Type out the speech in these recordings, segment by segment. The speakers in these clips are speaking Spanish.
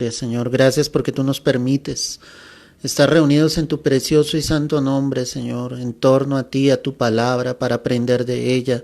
Señor, gracias porque tú nos permites estar reunidos en tu precioso y santo nombre, Señor, en torno a ti, a tu palabra, para aprender de ella,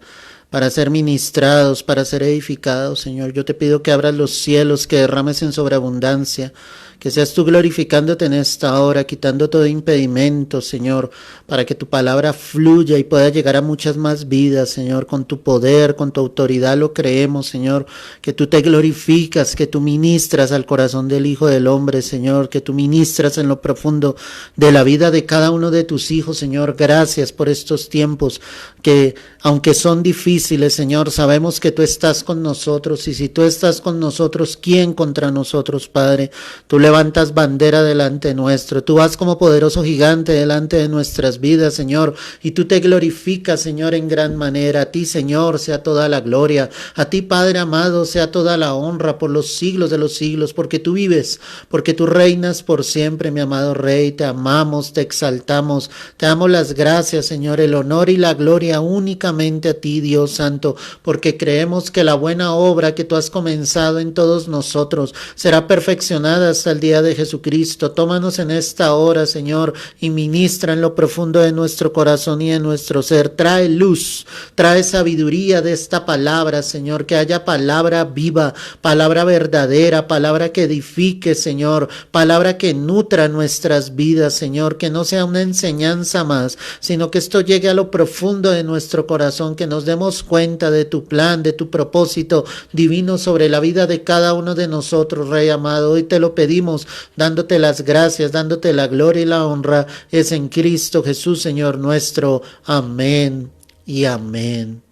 para ser ministrados, para ser edificados, Señor. Yo te pido que abras los cielos, que derrames en sobreabundancia, que seas tú glorificándote en esta hora, quitando todo impedimento, Señor, para que tu palabra fluya y pueda llegar a muchas más vidas, Señor, con tu poder, con tu autoridad lo creemos, Señor, que tú te glorificas, que tú ministras al corazón del Hijo del Hombre, Señor, que tú ministras en lo profundo de la vida de cada uno de tus hijos, Señor. Gracias por estos tiempos que, aunque son difíciles, Señor, sabemos que tú estás con nosotros, y si tú estás con nosotros, ¿quién contra nosotros, Padre? Tú levantas bandera delante nuestro, tú vas como poderoso gigante delante de nuestras vidas, Señor, y tú te glorificas, Señor, en gran manera. A ti, Señor, sea toda la gloria, a ti, Padre amado, sea toda la honra por los siglos de los siglos, porque tú vives, porque tú reinas por siempre, mi amado Rey. Te amamos, te exaltamos, te damos las gracias, Señor, el honor y la gloria únicamente a ti, Dios Santo, porque creemos que la buena obra que tú has comenzado en todos nosotros será perfeccionada hasta el día de Jesucristo. Tómanos en esta hora, Señor, y ministra en lo profundo de nuestro corazón y de nuestro ser. Trae luz, trae sabiduría de esta palabra, Señor, que haya palabra viva, palabra verdadera, palabra que edifique, Señor, palabra que nutra nuestras vidas, Señor, que no sea una enseñanza más, sino que esto llegue a lo profundo de nuestro corazón, que nos demos cuenta de tu plan, de tu propósito divino sobre la vida de cada uno de nosotros, Rey amado. Hoy te lo pedimos, dándote las gracias, dándote la gloria y la honra, es en Cristo Jesús, Señor nuestro. Amén y amén.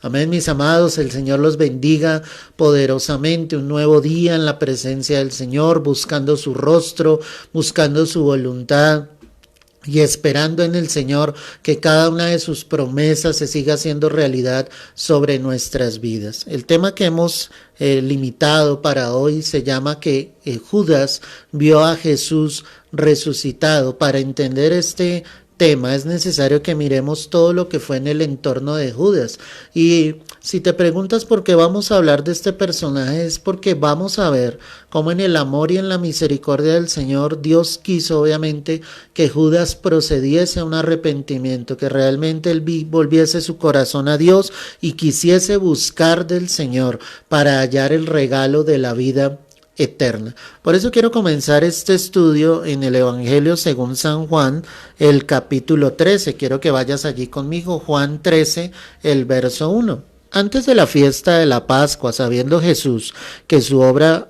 Amén, mis amados, el Señor los bendiga poderosamente. Un nuevo día en la presencia del Señor, buscando su rostro, buscando su voluntad y esperando en el Señor que cada una de sus promesas se siga haciendo realidad sobre nuestras vidas. El tema que hemos limitado para hoy se llama que Judas vio a Jesús resucitado. Para entender este tema es necesario que miremos todo lo que fue en el entorno de Judas. Y si te preguntas por qué vamos a hablar de este personaje, es porque vamos a ver cómo en el amor y en la misericordia del Señor Dios quiso obviamente que Judas procediese a un arrepentimiento, que realmente él volviese su corazón a Dios y quisiese buscar del Señor para hallar el regalo de la vida eterna. Por eso quiero comenzar este estudio en el Evangelio según San Juan, el capítulo 13. Quiero que vayas allí conmigo, Juan 13, el verso 1. Antes de la fiesta de la Pascua, sabiendo Jesús que su hora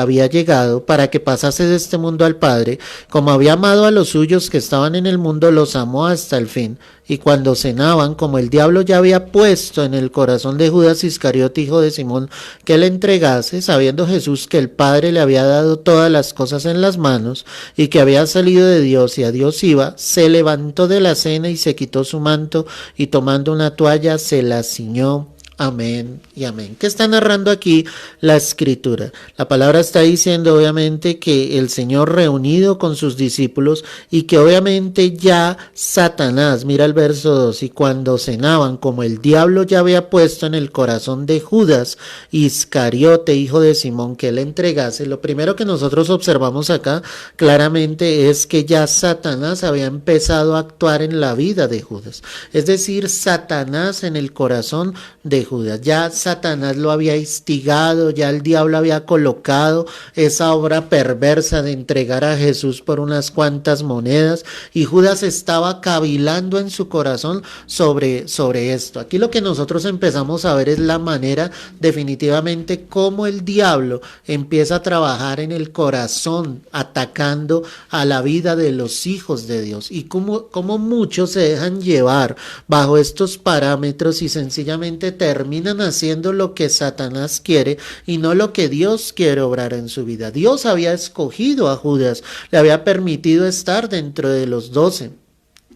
había llegado para que pasase de este mundo al Padre, como había amado a los suyos que estaban en el mundo, los amó hasta el fin. Y cuando cenaban, como el diablo ya había puesto en el corazón de Judas Iscariote, hijo de Simón, que le entregase, sabiendo Jesús que el Padre le había dado todas las cosas en las manos, y que había salido de Dios y a Dios iba, se levantó de la cena y se quitó su manto, y tomando una toalla se la ciñó. Amén y amén. ¿Qué está narrando aquí la escritura? La palabra está diciendo obviamente que el Señor reunido con sus discípulos y que obviamente ya Satanás, mira el verso 2, y cuando cenaban, como el diablo ya había puesto en el corazón de Judas Iscariote, hijo de Simón, que le entregase, lo primero que nosotros observamos acá claramente es que ya Satanás había empezado a actuar en la vida de Judas. Es decir, Satanás en el corazón de Judas. Ya Satanás lo había instigado, ya el diablo había colocado esa obra perversa de entregar a Jesús por unas cuantas monedas, y Judas estaba cavilando en su corazón sobre esto. Aquí lo que nosotros empezamos a ver es la manera definitivamente cómo el diablo empieza a trabajar en el corazón, atacando a la vida de los hijos de Dios, y cómo muchos se dejan llevar bajo estos parámetros y sencillamente terminan haciendo lo que Satanás quiere y no lo que Dios quiere obrar en su vida. Dios había escogido a Judas, le había permitido estar dentro de los 12.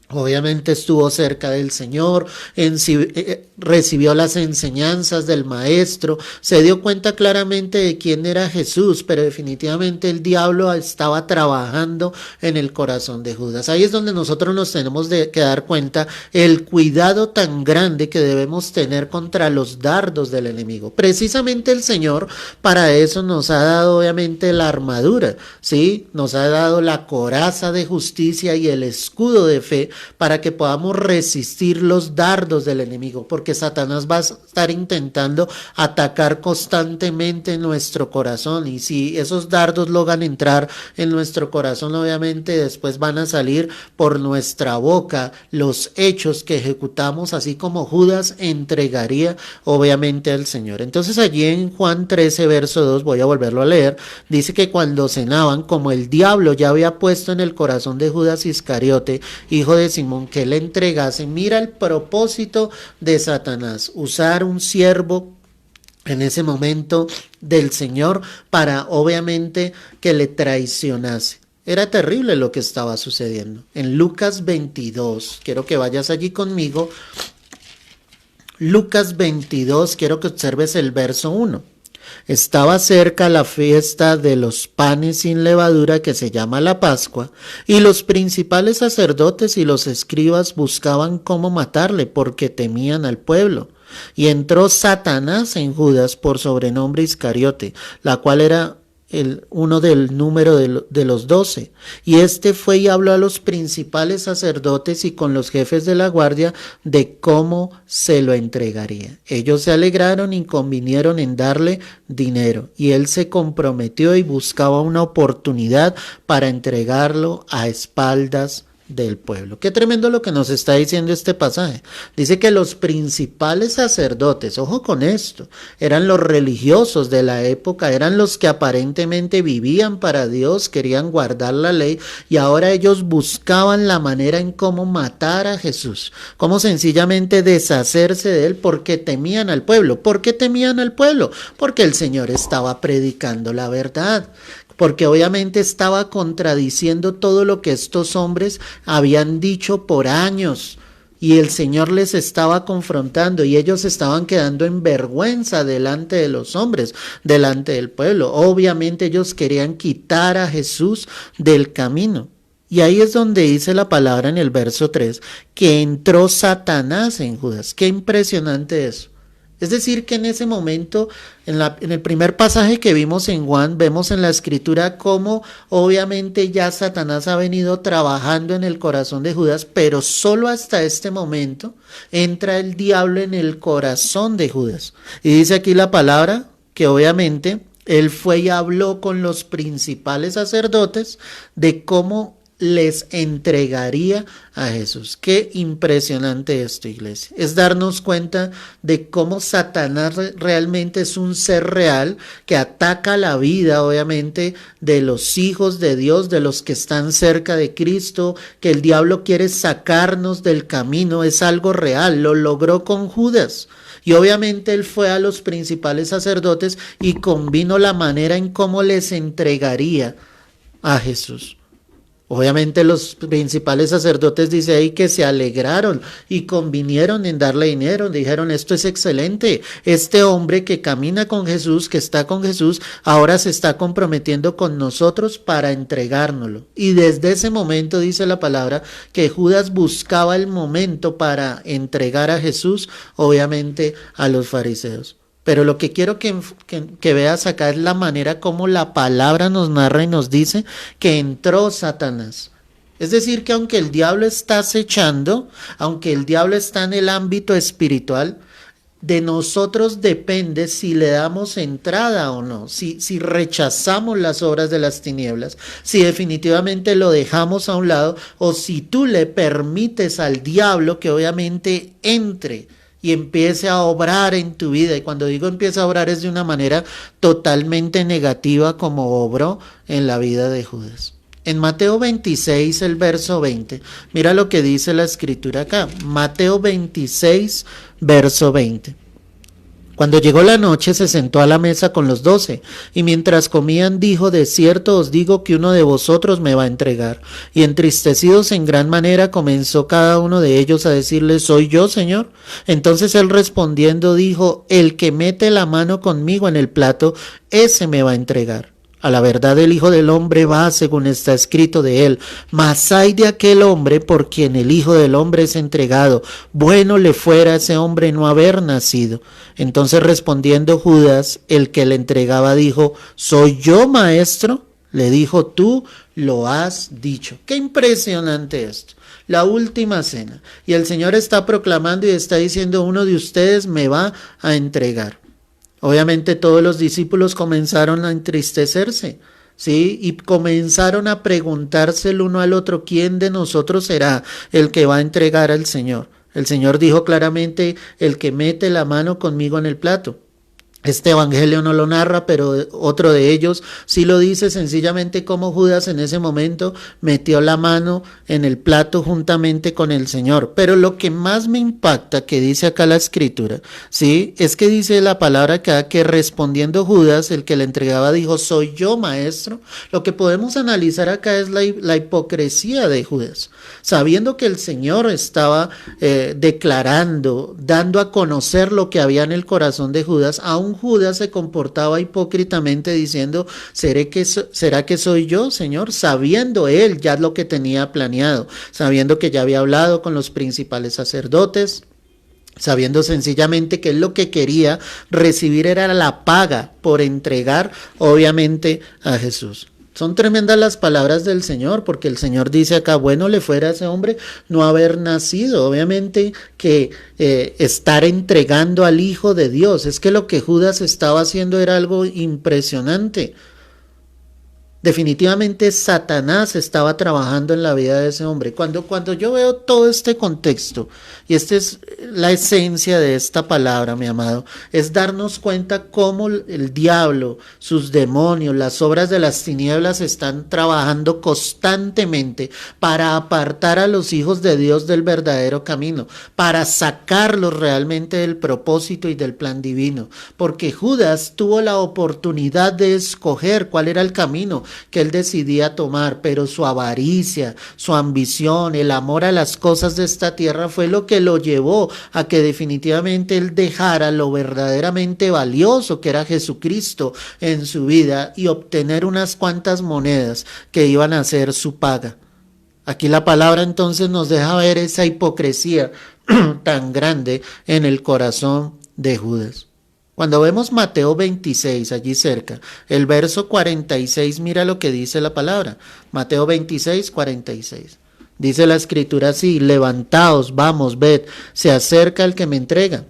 Obviamente estuvo cerca del Señor, recibió las enseñanzas del maestro, se dio cuenta claramente de quién era Jesús, pero definitivamente el diablo estaba trabajando en el corazón de Judas. Ahí es donde nosotros nos tenemos que dar cuenta el cuidado tan grande que debemos tener contra los dardos del enemigo. Precisamente el Señor para eso nos ha dado obviamente la armadura, ¿sí? Nos ha dado la coraza de justicia y el escudo de fe para que podamos resistir los dardos del enemigo, porque Satanás va a estar intentando atacar constantemente nuestro corazón, y si esos dardos logran entrar en nuestro corazón, obviamente después van a salir por nuestra boca los hechos que ejecutamos, así como Judas entregaría obviamente al Señor. Entonces allí en Juan 13 verso 2, voy a volverlo a leer, dice que cuando cenaban, como el diablo ya había puesto en el corazón de Judas Iscariote, hijo de Simón, que le entregase, mira el propósito de Satanás, usar un siervo en ese momento del Señor para obviamente que le traicionase. Era terrible lo que estaba sucediendo. En Lucas 22, quiero que vayas allí conmigo. Lucas 22, quiero que observes el verso 1. Estaba cerca la fiesta de los panes sin levadura, que se llama la Pascua, y los principales sacerdotes y los escribas buscaban cómo matarle, porque temían al pueblo. Y entró Satanás en Judas, por sobrenombre Iscariote, la cual era uno del número de los 12. Y este fue y habló a los principales sacerdotes y con los jefes de la guardia de cómo se lo entregaría. Ellos se alegraron y convinieron en darle dinero, y él se comprometió y buscaba una oportunidad para entregarlo a espaldas del pueblo. Qué tremendo lo que nos está diciendo este pasaje. Dice que los principales sacerdotes, ojo con esto, eran los religiosos de la época, eran los que aparentemente vivían para Dios, querían guardar la ley, y ahora ellos buscaban la manera en cómo matar a Jesús, cómo sencillamente deshacerse de él, porque temían al pueblo. ¿Por qué temían al pueblo? Porque el Señor estaba predicando la verdad, porque obviamente estaba contradiciendo todo lo que estos hombres habían dicho por años, y el Señor les estaba confrontando, y ellos estaban quedando en vergüenza delante de los hombres, delante del pueblo. Obviamente ellos querían quitar a Jesús del camino. Y ahí es donde dice la palabra en el verso 3, que entró Satanás en Judas. Qué impresionante eso. Es decir, que en ese momento, en el primer pasaje que vimos en Juan, vemos en la escritura cómo obviamente ya Satanás ha venido trabajando en el corazón de Judas, pero solo hasta este momento entra el diablo en el corazón de Judas. Y dice aquí la palabra que obviamente él fue y habló con los principales sacerdotes de cómo les entregaría a Jesús. Qué impresionante esto, iglesia. Es darnos cuenta de cómo Satanás realmente es un ser real que ataca la vida, obviamente, de los hijos de Dios, de los que están cerca de Cristo, que el diablo quiere sacarnos del camino. Es algo real, lo logró con Judas. Y obviamente él fue a los principales sacerdotes y convino la manera en cómo les entregaría a Jesús. Obviamente los principales sacerdotes dice ahí que se alegraron y convinieron en darle dinero. Dijeron, esto es excelente. Este hombre que camina con Jesús, que está con Jesús, ahora se está comprometiendo con nosotros para entregárnoslo. Y desde ese momento dice la palabra que Judas buscaba el momento para entregar a Jesús, obviamente a los fariseos. Pero lo que quiero que veas acá es la manera como la palabra nos narra y nos dice que entró Satanás. Es decir, que aunque el diablo está acechando, aunque el diablo está en el ámbito espiritual, de nosotros depende si le damos entrada o no, si rechazamos las obras de las tinieblas, si definitivamente lo dejamos a un lado, o si tú le permites al diablo que obviamente entre y empiece a obrar en tu vida. Y cuando digo empieza a obrar es de una manera totalmente negativa, como obró en la vida de Judas. En Mateo 26, el verso 20, mira lo que dice la escritura acá. Mateo 26, verso 20. Cuando llegó la noche se sentó a la mesa con los 12, y mientras comían dijo: de cierto os digo que uno de vosotros me va a entregar. Y entristecidos en gran manera comenzó cada uno de ellos a decirle: ¿soy yo, Señor? Entonces él respondiendo dijo: el que mete la mano conmigo en el plato, ese me va a entregar. A la verdad el Hijo del Hombre va según está escrito de él, mas ay de aquel hombre por quien el Hijo del Hombre es entregado. Bueno le fuera a ese hombre no haber nacido. Entonces respondiendo Judas, el que le entregaba, dijo: ¿soy yo, maestro? Le dijo: tú lo has dicho. Qué impresionante esto. La última cena. Y el Señor está proclamando y está diciendo: uno de ustedes me va a entregar. Obviamente todos los discípulos comenzaron a entristecerse, ¿sí? Y comenzaron a preguntarse el uno al otro: ¿quién de nosotros será el que va a entregar al Señor? El Señor dijo claramente: el que mete la mano conmigo en el plato. Este evangelio no lo narra, pero otro de ellos sí lo dice, sencillamente como Judas en ese momento metió la mano en el plato juntamente con el Señor. Pero lo que más me impacta que dice acá la escritura, ¿sí? Es que dice la palabra acá que respondiendo Judas, el que le entregaba, dijo: ¿soy yo, maestro? Lo que podemos analizar acá es la hipocresía de Judas, sabiendo que el Señor estaba declarando, dando a conocer lo que había en el corazón de Judas. Aún Judas se comportaba hipócritamente diciendo: ¿será que soy yo, Señor? Sabiendo él ya lo que tenía planeado, sabiendo que ya había hablado con los principales sacerdotes, sabiendo sencillamente que él lo que quería recibir era la paga por entregar obviamente a Jesús. Son tremendas las palabras del Señor, porque el Señor dice acá: bueno le fuera a ese hombre no haber nacido. Obviamente que estar entregando al Hijo de Dios, es que lo que Judas estaba haciendo era algo impresionante. Definitivamente Satanás estaba trabajando en la vida de ese hombre. Cuando yo veo todo este contexto, y esta es la esencia de esta palabra, mi amado, es darnos cuenta cómo el diablo, sus demonios, las obras de las tinieblas están trabajando constantemente para apartar a los hijos de Dios del verdadero camino, para sacarlos realmente del propósito y del plan divino. Porque Judas tuvo la oportunidad de escoger cuál era el camino que él decidía tomar, pero su avaricia, su ambición, el amor a las cosas de esta tierra fue lo que lo llevó a que definitivamente él dejara lo verdaderamente valioso que era Jesucristo en su vida y obtener unas cuantas monedas que iban a ser su paga. Aquí la palabra entonces nos deja ver esa hipocresía tan grande en el corazón de Judas. Cuando vemos Mateo 26, allí cerca, el verso 46, mira lo que dice la palabra. Mateo 26, 46. Dice la escritura así: levantaos, vamos, ved, se acerca el que me entrega.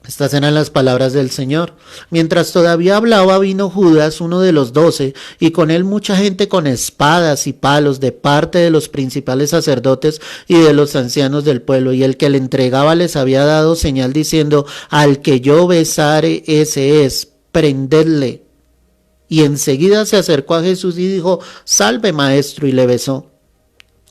Estas eran las palabras del Señor. Mientras todavía hablaba, vino Judas, uno de los 12, y con él mucha gente con espadas y palos de parte de los principales sacerdotes y de los ancianos del pueblo. Y el que le entregaba les había dado señal diciendo: al que yo besare, ese es, prendedle. Y enseguida se acercó a Jesús y dijo: salve, maestro, y le besó.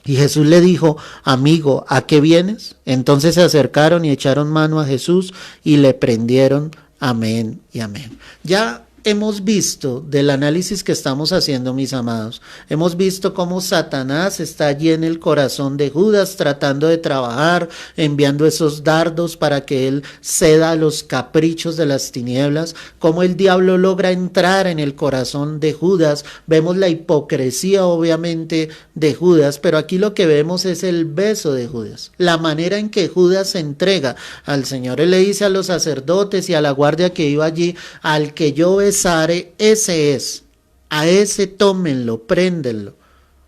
Y Jesús le dijo: amigo, ¿a qué vienes? Entonces se acercaron y echaron mano a Jesús y le prendieron. Amén y amén. Ya hemos visto del análisis que estamos haciendo, mis amados, hemos visto cómo Satanás está allí en el corazón de Judas tratando de trabajar, enviando esos dardos para que él ceda a los caprichos de las tinieblas, cómo el diablo logra entrar en el corazón de Judas. Vemos la hipocresía obviamente de Judas, pero aquí lo que vemos es el beso de Judas, la manera en que Judas se entrega al Señor. Él le dice a los sacerdotes y a la guardia que iba allí: al que yo besare, ese es, a ese tómenlo, préndenlo,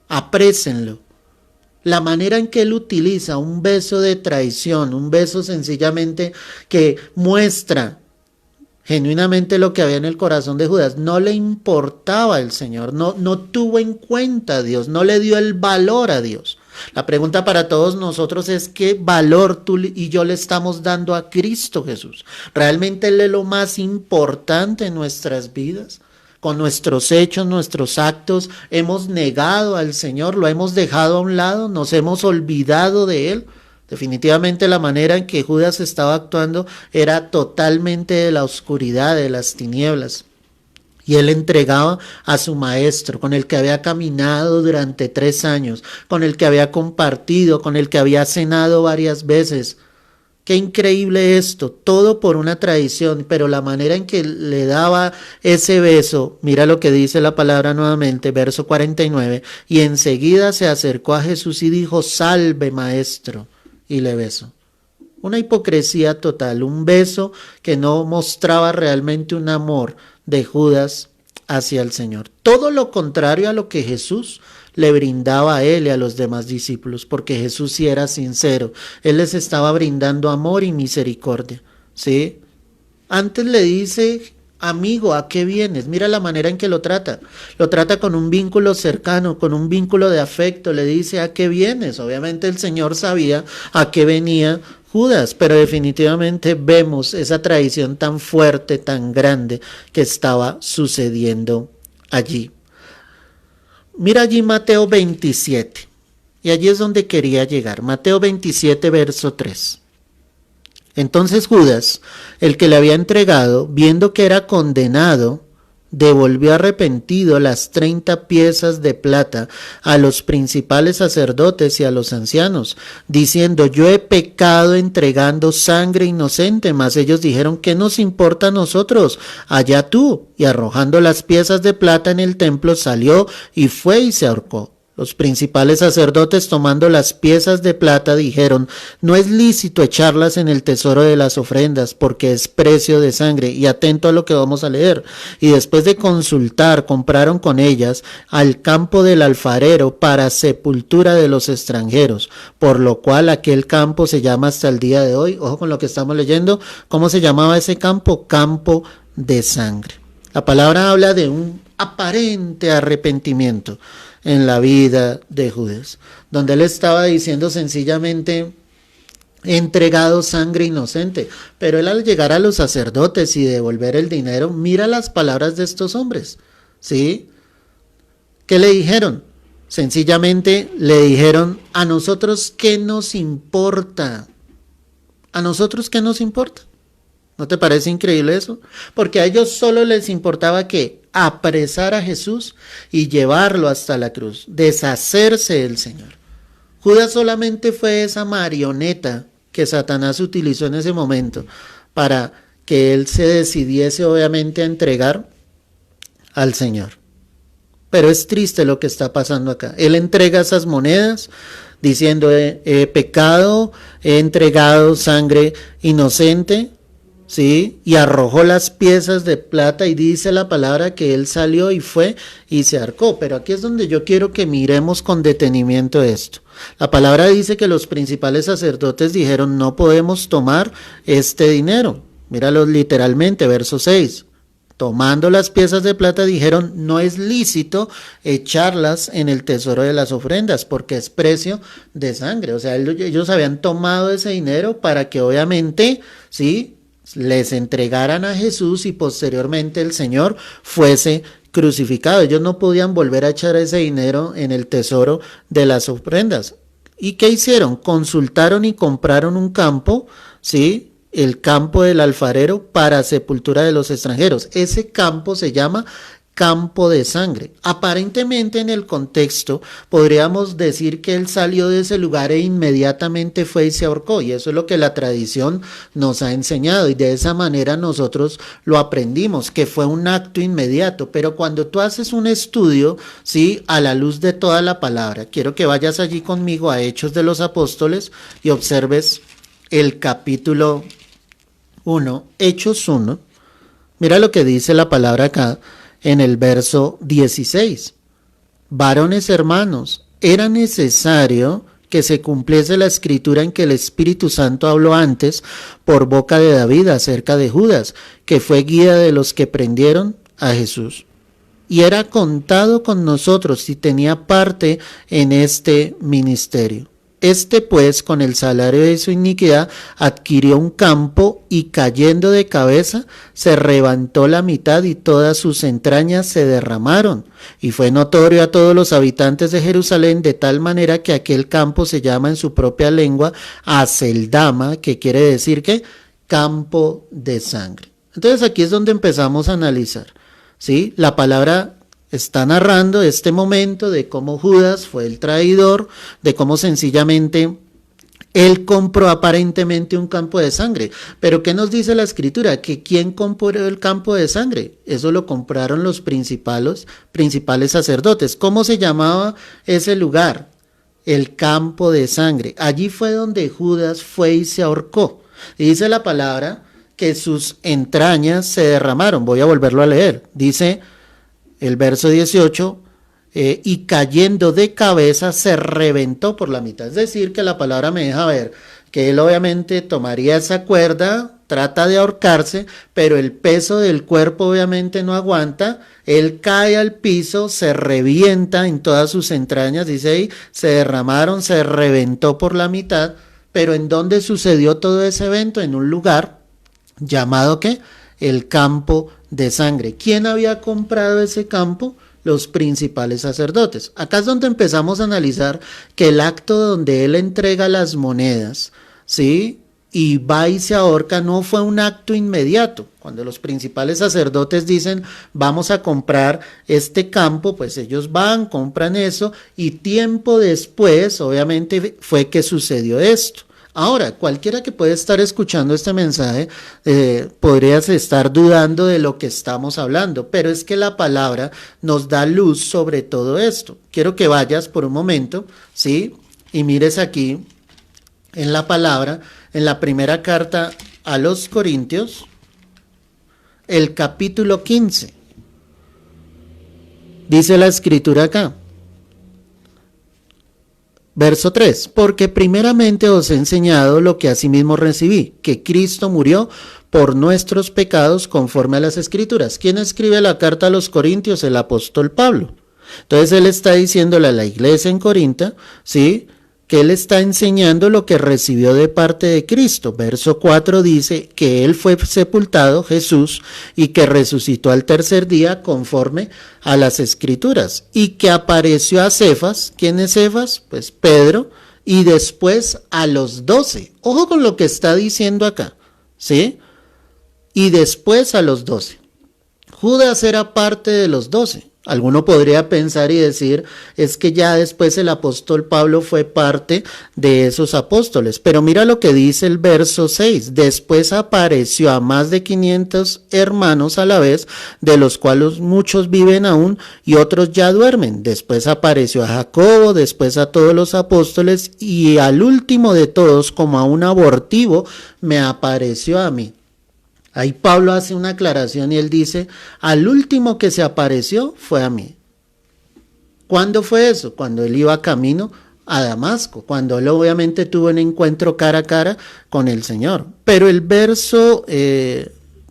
aprésenlo. La manera en que él utiliza un beso de traición, un beso sencillamente que muestra genuinamente lo que había en el corazón de Judas. No le importaba el Señor, no tuvo en cuenta a Dios, no le dio el valor a Dios. La pregunta para todos nosotros es: ¿qué valor tú y yo le estamos dando a Cristo Jesús? ¿Realmente Él es lo más importante en nuestras vidas? Con nuestros hechos, nuestros actos, hemos negado al Señor, lo hemos dejado a un lado, nos hemos olvidado de Él. Definitivamente la manera en que Judas estaba actuando era totalmente de la oscuridad, de las tinieblas. Y él entregaba a su maestro, con el que había caminado durante 3 años, con el que había compartido, con el que había cenado varias veces. Qué increíble esto, todo por una tradición, pero la manera en que le daba ese beso, mira lo que dice la palabra nuevamente, verso 49, y enseguida se acercó a Jesús y dijo, salve maestro, y le besó. Una hipocresía total, un beso que no mostraba realmente un amor de Judas hacia el Señor. Todo lo contrario a lo que Jesús le brindaba a él y a los demás discípulos, porque Jesús sí era sincero. Él les estaba brindando amor y misericordia, ¿sí? Antes le dice, amigo, ¿a qué vienes? Mira la manera en que lo trata. Lo trata con un vínculo cercano, con un vínculo de afecto. Le dice, ¿a qué vienes? Obviamente el Señor sabía a qué venía Judas, pero definitivamente vemos esa traición tan fuerte, tan grande que estaba sucediendo allí. Mira allí Mateo 27, y allí es donde quería llegar. Mateo 27, verso 3. Entonces Judas, el que le había entregado, viendo que era condenado, devolvió arrepentido las 30 piezas de plata a los principales sacerdotes y a los ancianos, diciendo, yo he pecado entregando sangre inocente. Mas ellos dijeron, ¿qué nos importa a nosotros? Allá tú. Y arrojando las piezas de plata en el templo, salió y fue y se ahorcó. Los principales sacerdotes, tomando las piezas de plata, dijeron, no es lícito echarlas en el tesoro de las ofrendas, porque es precio de sangre. Y atento a lo que vamos a leer. Y después de consultar, compraron con ellas al campo del alfarero para sepultura de los extranjeros, por lo cual aquel campo se llama hasta el día de hoy, ojo con lo que estamos leyendo, ¿cómo se llamaba ese campo? Campo de sangre. La palabra habla de un aparente arrepentimiento en la vida de Judas, donde él estaba diciendo sencillamente, he entregado sangre inocente, pero él al llegar a los sacerdotes y devolver el dinero, mira las palabras de estos hombres, ¿sí? ¿Qué le dijeron? Sencillamente le dijeron, a nosotros qué nos importa, a nosotros qué nos importa. ¿No te parece increíble eso? Porque a ellos solo les importaba que apresar a Jesús y llevarlo hasta la cruz, deshacerse del Señor. Judas solamente fue esa marioneta que Satanás utilizó en ese momento para que él se decidiese obviamente a entregar al Señor. Pero es triste lo que está pasando acá. Él entrega esas monedas diciendo, he pecado, he entregado sangre inocente, ¿sí? Y arrojó las piezas de plata y dice la palabra que él salió y fue y se ahorcó. Pero aquí es donde yo quiero que miremos con detenimiento esto. La palabra dice que los principales sacerdotes dijeron, no podemos tomar este dinero. Míralo literalmente, verso 6. Tomando las piezas de plata dijeron, no es lícito echarlas en el tesoro de las ofrendas porque es precio de sangre. O sea, ellos habían tomado ese dinero para que obviamente, ¿sí?, les entregaran a Jesús y posteriormente el Señor fuese crucificado. Ellos no podían volver a echar ese dinero en el tesoro de las ofrendas. ¿Y qué hicieron? Consultaron y compraron un campo, ¿sí?, el campo del alfarero para sepultura de los extranjeros. Ese campo se llama campo de sangre. Aparentemente en el contexto podríamos decir que él salió de ese lugar e inmediatamente fue y se ahorcó, y eso es lo que la tradición nos ha enseñado y de esa manera nosotros lo aprendimos, que fue un acto inmediato. Pero cuando tú haces un estudio, ¿sí?, a la luz de toda la palabra, quiero que vayas allí conmigo a Hechos de los Apóstoles y observes el capítulo 1, Hechos 1. Mira lo que dice la palabra acá en el verso 16. Varones hermanos, era necesario que se cumpliese la escritura en que el Espíritu Santo habló antes por boca de David acerca de Judas, que fue guía de los que prendieron a Jesús. Y era contado con nosotros y tenía parte en este ministerio. Este pues, con el salario de su iniquidad, adquirió un campo y cayendo de cabeza, se levantó la mitad y todas sus entrañas se derramaron. Y fue notorio a todos los habitantes de Jerusalén de tal manera que aquel campo se llama en su propia lengua Aceldama, que quiere decir que campo de sangre. Entonces aquí es donde empezamos a analizar, ¿sí? La palabra está narrando este momento de cómo Judas fue el traidor, de cómo sencillamente él compró aparentemente un campo de sangre. Pero ¿qué nos dice la escritura? Que ¿quién compró el campo de sangre? Eso lo compraron los principales sacerdotes. ¿Cómo se llamaba ese lugar? El campo de sangre. Allí fue donde Judas fue y se ahorcó. Y dice la palabra que sus entrañas se derramaron. Voy a volverlo a leer. Dice el verso 18, y cayendo de cabeza se reventó por la mitad. Es decir, que la palabra me deja ver que él obviamente tomaría esa cuerda, trata de ahorcarse, pero el peso del cuerpo obviamente no aguanta, él cae al piso, se revienta en todas sus entrañas, dice ahí, se derramaron, se reventó por la mitad, pero ¿en dónde sucedió todo ese evento? En un lugar llamado ¿qué? El campo de sangre. ¿Quién había comprado ese campo? Los principales sacerdotes. Acá es donde empezamos a analizar que el acto donde él entrega las monedas, ¿sí? Y va y se ahorca no fue un acto inmediato. Cuando los principales sacerdotes dicen vamos a comprar este campo, pues ellos van, compran eso y tiempo después obviamente fue que sucedió esto. Ahora, cualquiera que puede estar escuchando este mensaje podrías estar dudando de lo que estamos hablando, pero es que la palabra nos da luz sobre todo esto. Quiero que vayas por un momento, ¿sí? Y mires aquí en la palabra, en la primera carta a los Corintios, el capítulo 15. Dice la escritura acá. Verso 3, porque primeramente os he enseñado lo que asimismo recibí, que Cristo murió por nuestros pecados conforme a las Escrituras. ¿Quién escribe la carta a los Corintios? El apóstol Pablo. Entonces él está diciéndole a la iglesia en Corinto, ¿sí?, que él está enseñando lo que recibió de parte de Cristo. Verso 4 dice que él fue sepultado, Jesús, y que resucitó al tercer día conforme a las Escrituras, y que apareció a Cefas. ¿Quién es Cefas? Pues Pedro, y después a los 12. Ojo con lo que está diciendo acá, ¿sí? Y después a los 12. Judas era parte de los 12. Alguno podría pensar y decir, es que ya después el apóstol Pablo fue parte de esos apóstoles. Pero mira lo que dice el verso 6. Después apareció a más de 500 hermanos a la vez, de los cuales muchos viven aún y otros ya duermen. Después apareció a Jacobo, después a todos los apóstoles y al último de todos, como a un abortivo, me apareció a mí. Ahí Pablo hace una aclaración y él dice, al último que se apareció fue a mí. ¿Cuándo fue eso? Cuando él iba camino a Damasco, cuando él obviamente tuvo un encuentro cara a cara con el Señor. Pero el verso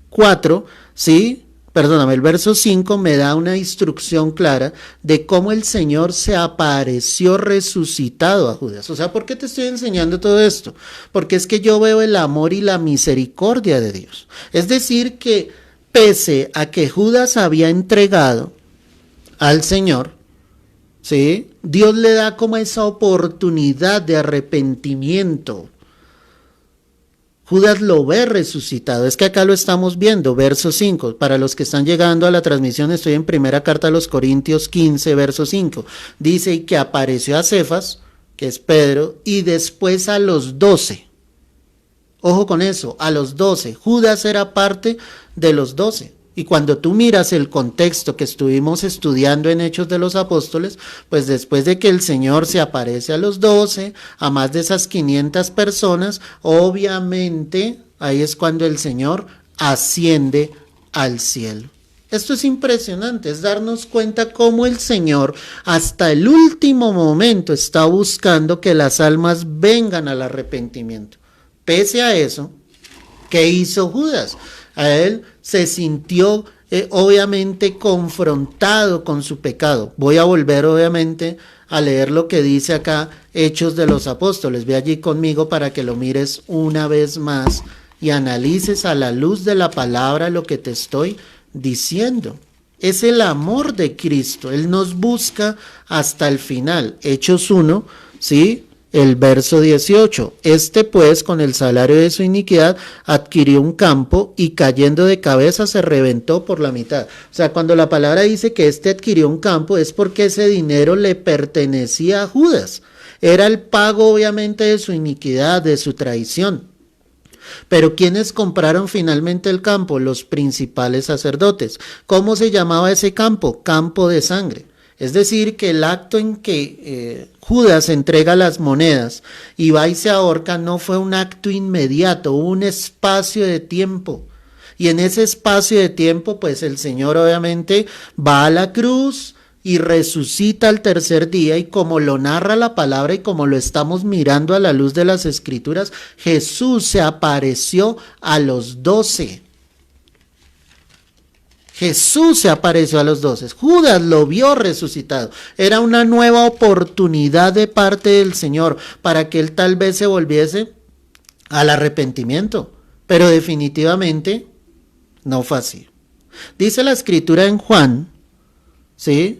4, ¿sí? Perdóname, el verso 5 me da una instrucción clara de cómo el Señor se apareció resucitado a Judas. O sea, ¿por qué te estoy enseñando todo esto? Porque es que yo veo el amor y la misericordia de Dios. Es decir, que pese a que Judas había entregado al Señor, ¿sí?, Dios le da como esa oportunidad de arrepentimiento. Judas lo ve resucitado, es que acá lo estamos viendo, verso 5, para los que están llegando a la transmisión estoy en primera carta a los Corintios 15, verso 5, dice que apareció a Cefas, que es Pedro, y después a los 12, ojo con eso, a los 12, Judas era parte de los 12, y cuando tú miras el contexto que estuvimos estudiando en Hechos de los Apóstoles, pues después de que el Señor se aparece a los 12, a más de esas 500 personas, obviamente ahí es cuando el Señor asciende al cielo. Esto es impresionante, es darnos cuenta cómo el Señor hasta el último momento está buscando que las almas vengan al arrepentimiento. Pese a eso, ¿qué hizo Judas? A él se sintió obviamente confrontado con su pecado. Voy a volver obviamente a leer lo que dice acá Hechos de los Apóstoles. Ve allí conmigo para que lo mires una vez más y analices a la luz de la palabra lo que te estoy diciendo. Es el amor de Cristo. Él nos busca hasta el final. Hechos 1, ¿sí? El verso 18. Este pues con el salario de su iniquidad adquirió un campo y cayendo de cabeza se reventó por la mitad. O sea, cuando la palabra dice que este adquirió un campo es porque ese dinero le pertenecía a Judas. Era el pago obviamente de su iniquidad, de su traición. Pero ¿quiénes compraron finalmente el campo? Los principales sacerdotes. ¿Cómo se llamaba ese campo? Campo de sangre. Es decir, que el acto en que Judas entrega las monedas y va y se ahorca no fue un acto inmediato, hubo un espacio de tiempo. Y en ese espacio de tiempo, pues el Señor obviamente va a la cruz y resucita al tercer día, y como lo narra la palabra y como lo estamos mirando a la luz de las Escrituras, Jesús se apareció a los 12. Jesús se apareció a los 12. Judas lo vio resucitado. Era una nueva oportunidad de parte del Señor para que él tal vez se volviese al arrepentimiento. Pero definitivamente no fue así. Dice la Escritura en Juan, ¿sí?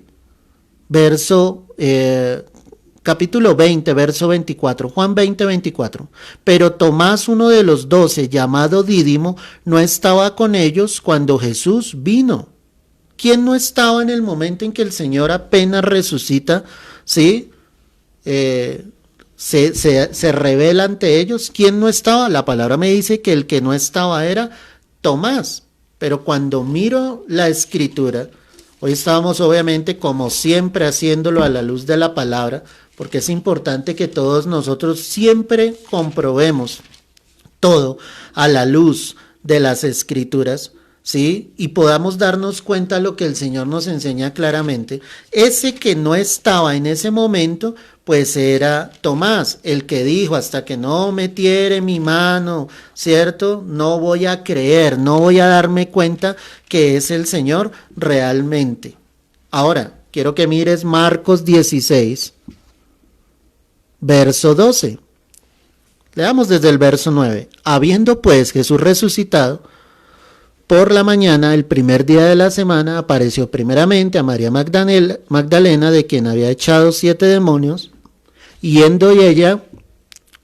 Capítulo 20, verso 24, Juan 20, 24. Pero Tomás, uno de los 12, llamado Dídimo, no estaba con ellos cuando Jesús vino. ¿Quién no estaba en el momento en que el Señor apenas resucita? ¿Sí? Se revela ante ellos. ¿Quién no estaba? La palabra me dice que el que no estaba era Tomás. Pero cuando miro la Escritura, hoy estábamos obviamente como siempre haciéndolo a la luz de la palabra, porque es importante que todos nosotros siempre comprobemos todo a la luz de las Escrituras, ¿sí? Y podamos darnos cuenta de lo que el Señor nos enseña claramente. Ese que no estaba en ese momento, pues era Tomás, el que dijo, hasta que no metiere mi mano, ¿cierto? No voy a creer, no voy a darme cuenta que es el Señor realmente. Ahora, quiero que mires Marcos 16, verso 12. Leamos desde el verso 9. Habiendo pues Jesús resucitado, por la mañana, el primer día de la semana, apareció primeramente a María Magdalena, de quien había echado 7 demonios, yendo y ella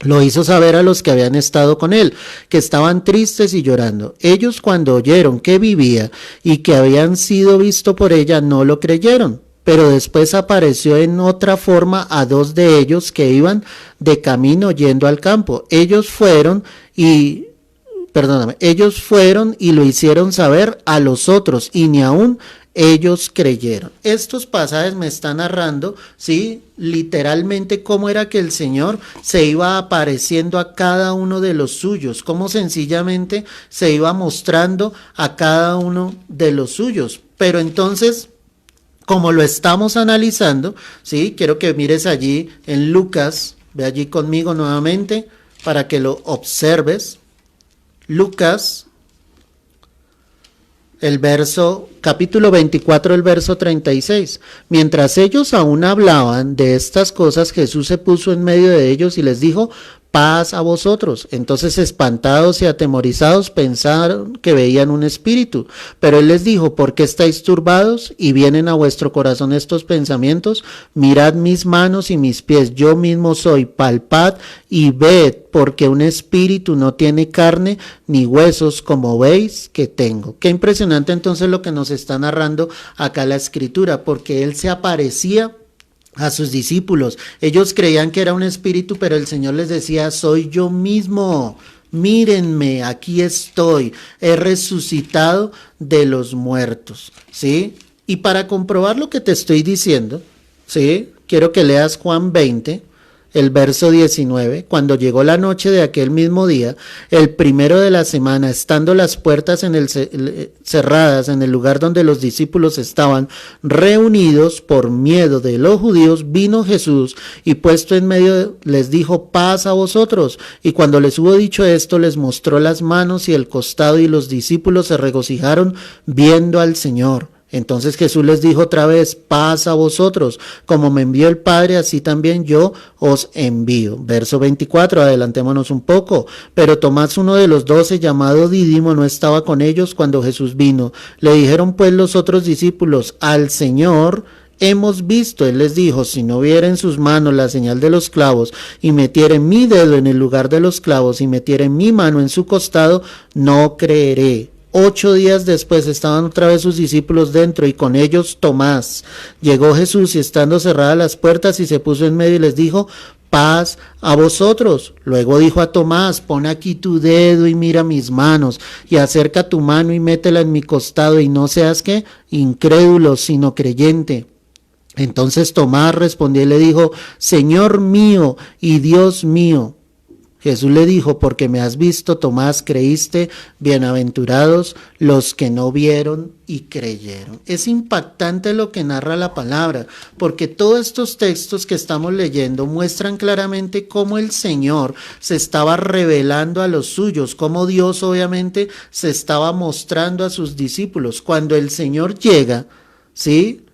lo hizo saber a los que habían estado con él, que estaban tristes y llorando. Ellos, cuando oyeron que vivía y que habían sido visto por ella, no lo creyeron. Pero después apareció en otra forma a 2 de ellos que iban de camino yendo al campo. Ellos fueron y lo hicieron saber a los otros, y ni aún ellos creyeron. Estos pasajes me están narrando, ¿sí? Literalmente cómo era que el Señor se iba apareciendo a cada uno de los suyos, cómo sencillamente se iba mostrando a cada uno de los suyos. Pero entonces, como lo estamos analizando, ¿sí? Quiero que mires allí en Lucas, ve allí conmigo nuevamente para que lo observes. Lucas, capítulo 24, el verso 36. Mientras ellos aún hablaban de estas cosas, Jesús se puso en medio de ellos y les dijo: paz a vosotros. Entonces, espantados y atemorizados, pensaron que veían un espíritu. Pero él les dijo: ¿por qué estáis turbados y vienen a vuestro corazón estos pensamientos? Mirad mis manos y mis pies, yo mismo soy, palpad y ved, porque un espíritu no tiene carne ni huesos, como veis que tengo. Qué impresionante entonces lo que nos está narrando acá la Escritura, porque él se aparecía a sus discípulos. Ellos creían que era un espíritu, pero el Señor les decía: soy yo mismo, mírenme, aquí estoy, he resucitado de los muertos, ¿sí? Y para comprobar lo que te estoy diciendo, ¿sí? Quiero que leas Juan 20, el verso 19, cuando llegó la noche de aquel mismo día, el primero de la semana, estando las puertas cerradas en el lugar donde los discípulos estaban reunidos por miedo de los judíos, vino Jesús y puesto en medio les dijo: paz a vosotros. Y cuando les hubo dicho esto, les mostró las manos y el costado, y los discípulos se regocijaron viendo al Señor. Entonces Jesús les dijo otra vez: paz a vosotros, como me envió el Padre, así también yo os envío. Verso 24, adelantémonos un poco. Pero Tomás, uno de los 12, llamado Dídimo, no estaba con ellos cuando Jesús vino. Le dijeron pues los otros discípulos: al Señor hemos visto. Él les dijo: si no viera en sus manos la señal de los clavos, y metiere mi dedo en el lugar de los clavos, y metiere mi mano en su costado, no creeré. 8 días después estaban otra vez sus discípulos dentro, y con ellos Tomás. Llegó Jesús, y estando cerradas las puertas, y se puso en medio y les dijo: paz a vosotros. Luego dijo a Tomás: pon aquí tu dedo y mira mis manos, y acerca tu mano y métela en mi costado, y no seas que incrédulo, sino creyente. Entonces Tomás respondió y le dijo: Señor mío y Dios mío. Jesús le dijo: porque me has visto, Tomás, creíste. Bienaventurados los que no vieron y creyeron. Es impactante lo que narra la palabra, porque todos estos textos que estamos leyendo muestran claramente cómo el Señor se estaba revelando a los suyos, cómo Dios obviamente se estaba mostrando a sus discípulos. Cuando el Señor llega, ¿sí?,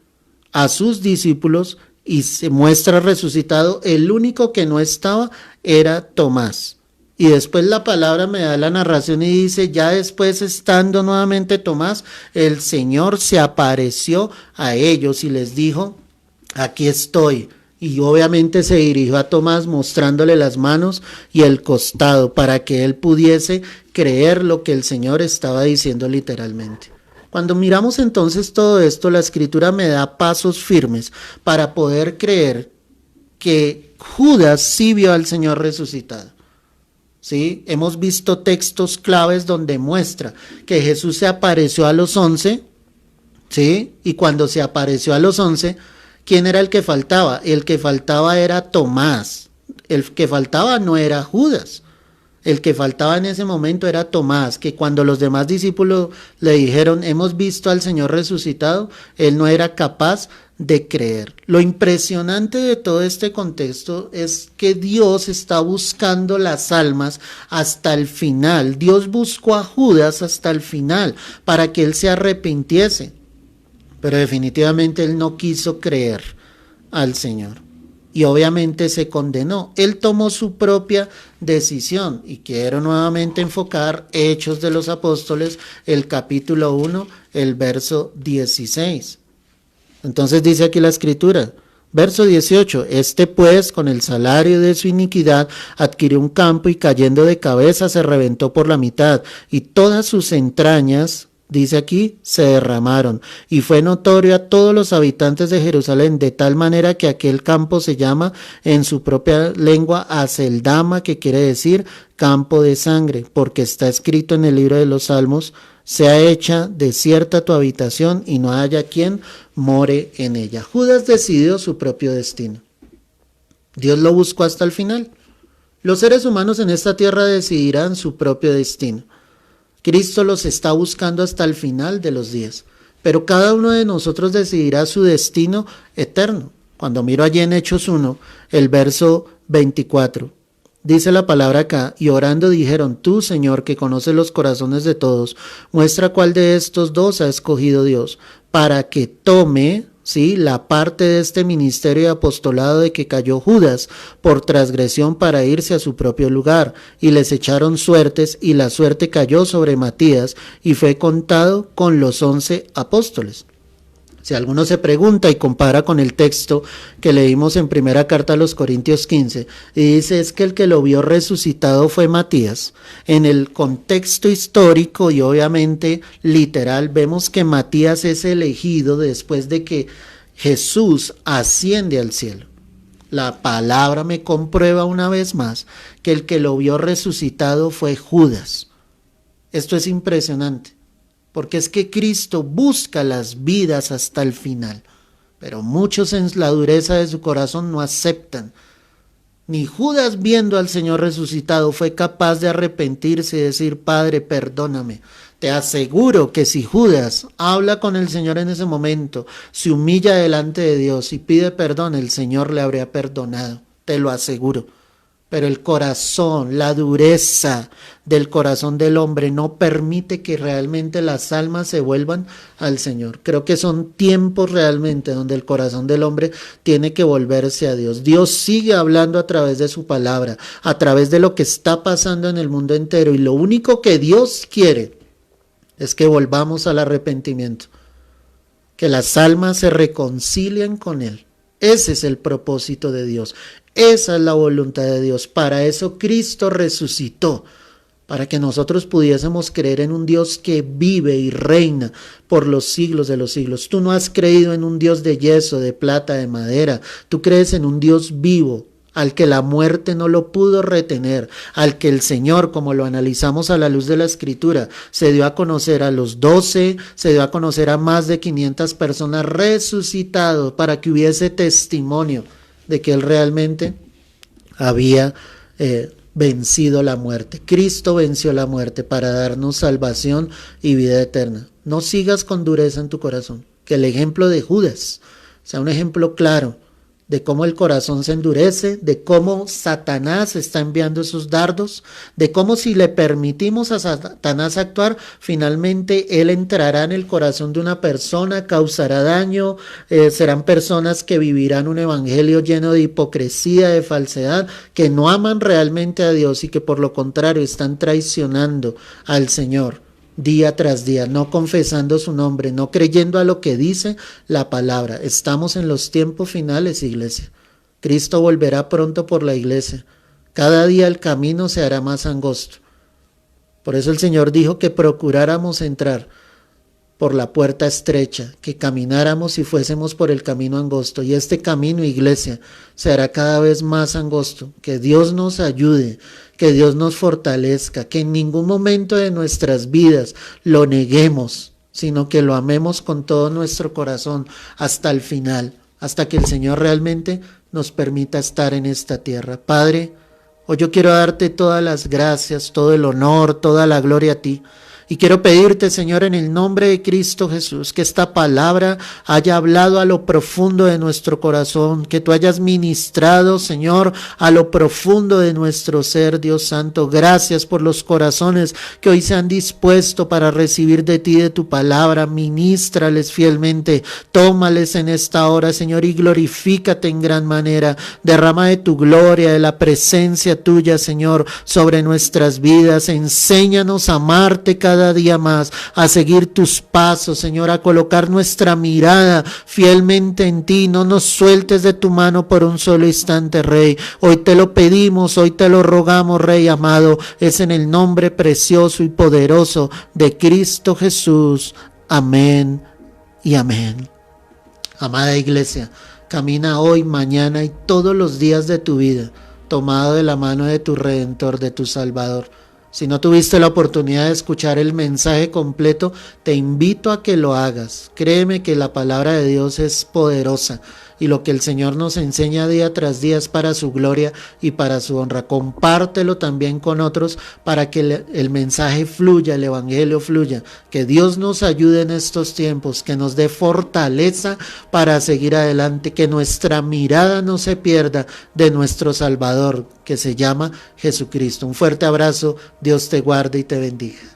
a sus discípulos y se muestra resucitado, el único que no estaba era Tomás. Y después la palabra me da la narración y dice: ya después, estando nuevamente Tomás, el Señor se apareció a ellos y les dijo: aquí estoy. Y obviamente se dirigió a Tomás mostrándole las manos y el costado para que él pudiese creer lo que el Señor estaba diciendo literalmente. Cuando miramos entonces todo esto, la Escritura me da pasos firmes para poder creer que Judas sí vio al Señor resucitado. ¿Sí? Hemos visto textos claves donde muestra que Jesús se apareció a los 11, ¿sí? Y cuando se apareció a los 11, ¿quién era el que faltaba? El que faltaba era Tomás. El que faltaba no era Judas. El que faltaba en ese momento era Tomás, que cuando los demás discípulos le dijeron: hemos visto al Señor resucitado, él no era capaz de creer. Lo impresionante de todo este contexto es que Dios está buscando las almas hasta el final. Dios buscó a Judas hasta el final para que él se arrepintiese, pero definitivamente él no quiso creer al Señor. Y obviamente se condenó. Él tomó su propia decisión. Y quiero nuevamente enfocar Hechos de los Apóstoles, el capítulo 1, el verso 16. Entonces dice aquí la Escritura, verso 18: este pues, con el salario de su iniquidad, adquirió un campo, y cayendo de cabeza se reventó por la mitad, y todas sus entrañas, dice aquí, se derramaron, y fue notorio a todos los habitantes de Jerusalén, de tal manera que aquel campo se llama en su propia lengua Aceldama, que quiere decir campo de sangre, porque está escrito en el libro de los Salmos: sea hecha desierta tu habitación, y no haya quien more en ella. Judas decidió su propio destino. Dios lo buscó hasta el final. Los seres humanos en esta tierra decidirán su propio destino. Cristo los está buscando hasta el final de los días, pero cada uno de nosotros decidirá su destino eterno. Cuando miro allí en Hechos 1, el verso 24, dice la palabra acá: y orando dijeron: tú, Señor, que conoces los corazones de todos, muestra cuál de estos dos ha escogido Dios, para que tome, ¿sí?, la parte de este ministerio y apostolado de que cayó Judas por transgresión, para irse a su propio lugar. Y les echaron suertes, y la suerte cayó sobre Matías, y fue contado con los 11 apóstoles. Si alguno se pregunta y compara con el texto que leímos en primera carta a los Corintios 15, y dice: es que el que lo vio resucitado fue Matías. En el contexto histórico y obviamente literal, vemos que Matías es elegido después de que Jesús asciende al cielo. La palabra me comprueba una vez más que el que lo vio resucitado fue Judas. Esto es impresionante, porque es que Cristo busca las vidas hasta el final, pero muchos en la dureza de su corazón no aceptan Ni Judas, viendo al Señor resucitado, fue capaz de arrepentirse y decir: Padre, perdóname. Te aseguro que si Judas habla con el Señor en ese momento, se humilla delante de Dios y pide perdón, el Señor le habría perdonado. Te lo aseguro. Pero el corazón, la dureza del corazón del hombre no permite que realmente las almas se vuelvan al Señor. Creo que son tiempos realmente donde el corazón del hombre tiene que volverse a Dios. Dios sigue hablando a través de su palabra, a través de lo que está pasando en el mundo entero, y lo único que Dios quiere es que volvamos al arrepentimiento, que las almas se reconcilien con Él. Ese es el propósito de Dios. Esa es la voluntad de Dios. Para eso Cristo resucitó, para que nosotros pudiésemos creer en un Dios que vive y reina por los siglos de los siglos. Tú no has creído en un Dios de yeso, de plata, de madera. Tú crees en un Dios vivo, al que la muerte no lo pudo retener, al que el Señor, como lo analizamos a la luz de la Escritura, se dio a conocer a los 12, se dio a conocer a más de 500 personas resucitados, para que hubiese testimonio de que Él realmente había vencido la muerte. Cristo venció la muerte para darnos salvación y vida eterna. No sigas con dureza en tu corazón. Que el ejemplo de Judas sea un ejemplo claro de cómo el corazón se endurece, de cómo Satanás está enviando sus dardos, de cómo si le permitimos a Satanás actuar, finalmente él entrará en el corazón de una persona, causará daño, serán personas que vivirán un evangelio lleno de hipocresía, de falsedad, que no aman realmente a Dios y que por lo contrario están traicionando al Señor día tras día, no confesando su nombre, no creyendo a lo que dice la palabra. Estamos en los tiempos finales, iglesia. Cristo volverá pronto por la iglesia. Cada día el camino se hará más angosto. Por eso el Señor dijo que procuráramos entrar por la puerta estrecha, que camináramos y fuésemos por el camino angosto. Y este camino, iglesia, se hará cada vez más angosto. Que Dios nos ayude, que Dios nos fortalezca, que en ningún momento de nuestras vidas lo neguemos, sino que lo amemos con todo nuestro corazón hasta el final, hasta que el Señor realmente nos permita estar en esta tierra. Padre, hoy yo quiero darte todas las gracias, todo el honor, toda la gloria a ti. Y quiero pedirte, Señor, en el nombre de Cristo Jesús, que esta palabra haya hablado a lo profundo de nuestro corazón, que tú hayas ministrado, Señor, a lo profundo de nuestro ser, Dios Santo. Gracias por los corazones que hoy se han dispuesto para recibir de ti, de tu palabra. Ministrales fielmente, tómales en esta hora, Señor, y glorifícate en gran manera. Derrama de tu gloria, de la presencia tuya, Señor, sobre nuestras vidas. Enséñanos a amarte cada día más, a seguir tus pasos, Señor, a colocar nuestra mirada fielmente en ti. No nos sueltes de tu mano por un solo instante, Rey. Hoy te lo pedimos, hoy te lo rogamos, Rey amado. Es en el nombre precioso y poderoso de Cristo Jesús. Amén y amén. Amada iglesia, camina hoy, mañana y todos los días de tu vida, tomado de la mano de tu Redentor, de tu Salvador. Si no tuviste la oportunidad de escuchar el mensaje completo, te invito a que lo hagas. Créeme que la palabra de Dios es poderosa y lo que el Señor nos enseña día tras día es para su gloria y para su honra. Compártelo también con otros para que el mensaje fluya, el evangelio fluya. Que Dios nos ayude en estos tiempos, que nos dé fortaleza para seguir adelante, que nuestra mirada no se pierda de nuestro Salvador, que se llama Jesucristo. Un fuerte abrazo, Dios te guarde y te bendiga.